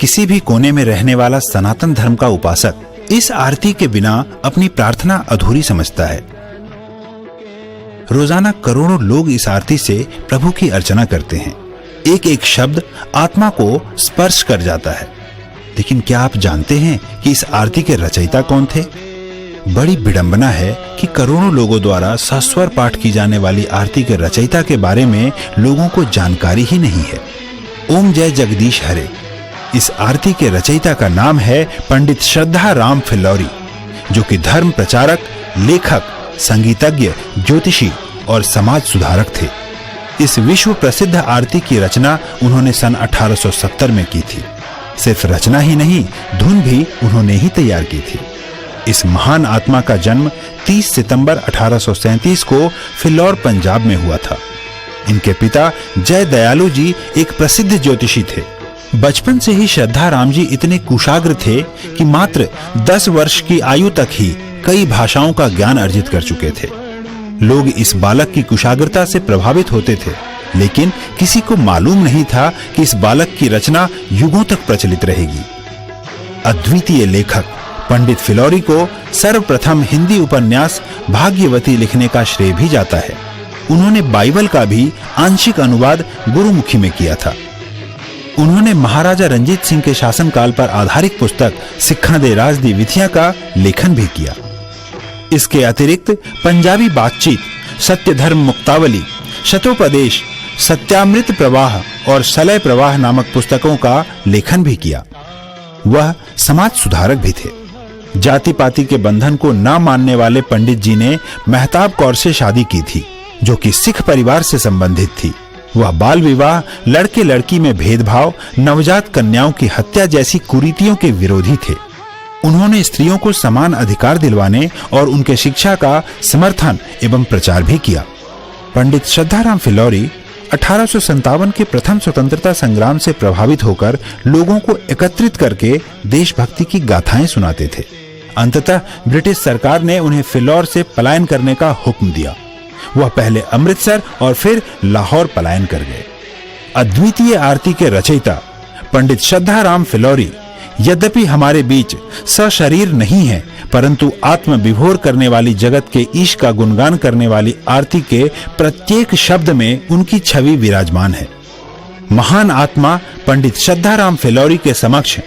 किसी भी कोने में रहने वाला सनातन धर्म का उपासक इस आरती के बिना अपनी प्रार्थना अधूरी समझता है। रोजाना करोड़ों लोग इस आरती से प्रभु की अर्चना करते हैं। एक एक शब्द आत्मा को स्पर्श कर जाता है। लेकिन क्या आप जानते हैं कि इस आरती के रचयिता कौन थे? बड़ी विडंबना है कि करोड़ों लोगों द्वारा सस्वर पाठ की जाने वाली आरती के रचयिता के बारे में लोगों को जानकारी ही नहीं है। ओम जय जगदीश हरे। इस आरती के रचयिता का नाम है पंडित श्रद्धा राम फिल्लौरी, जो कि धर्म प्रचारक, लेखक, संगीतज्ञ, ज्योतिषी और समाज सुधारक थे। इस विश्व प्रसिद्ध आरती की रचना उन्होंने सन 1870 में की थी। सिर्फ रचना ही नहीं, धुन भी उन्होंने ही तैयार की थी। इस महान आत्मा का जन्म 30 सितंबर 1837 को फिल्लौर, पंजाब में हुआ था। इनके पिता जय दयालु जी एक प्रसिद्ध ज्योतिषी थे। बचपन से ही श्रद्धा राम जी इतने कुशाग्र थे कि मात्र 10 वर्ष की आयु तक ही कई भाषाओं का ज्ञान अर्जित कर चुके थे। लोग इस बालक की कुशाग्रता से प्रभावित होते थे, लेकिन किसी को मालूम नहीं था कि इस बालक की रचना युगों तक प्रचलित रहेगी। अद्वितीय लेखक पंडित फिल्लौरी को सर्वप्रथम हिंदी उपन्यास भाग्यवती लिखने का श्रेय भी जाता है। उन्होंने बाइबल का भी आंशिक अनुवाद गुरुमुखी में किया था। उन्होंने महाराजा रंजीत सिंह के शासनकाल पर आधारित पुस्तक सिक्खा दे राज दी विधियां का लेखन भी किया। इसके अतिरिक्त पंजाबी बातचीत, सत्य धर्म मुक्तावली, शतोपदेश, सत्यामृत प्रवाह और सलय प्रवाह नामक पुस्तकों का लेखन भी किया। वह समाज सुधारक भी थे। जाति पाति के बंधन को न मानने वाले पंडित जी ने मेहताब कौर से शादी की थी, जो कि सिख परिवार से संबंधित थी। वह बाल विवाह, लड़के लड़की में भेदभाव, नवजात कन्याओं की हत्या जैसी कुरीतियों के विरोधी थे। उन्होंने स्त्रियों को समान अधिकार दिलवाने और उनके शिक्षा का समर्थन एवं प्रचार भी किया। पंडित श्रद्धाराम फिल्लौरी 1857 के प्रथम स्वतंत्रता संग्राम से प्रभावित होकर लोगों को एकत्रित करके देशभक्ति की गाथाएं सुनाते थे। अंततः ब्रिटिश सरकार ने उन्हें फिल्लौर से पलायन करने का हुक्म दिया। वह पहले अमृतसर और फिर लाहौर पलायन कर गए। अद्वितीय आरती के रचयिता पंडित श्रद्धाराम फिल्लौरी यद्यपि हमारे बीच सशरीर नहीं है, परंतु आत्म विभोर करने वाली जगत के ईश का गुणगान करने वाली आरती के प्रत्येक शब्द में उनकी छवि विराजमान है। महान आत्मा पंडित श्रद्धाराम फिल्लौरी के समक्ष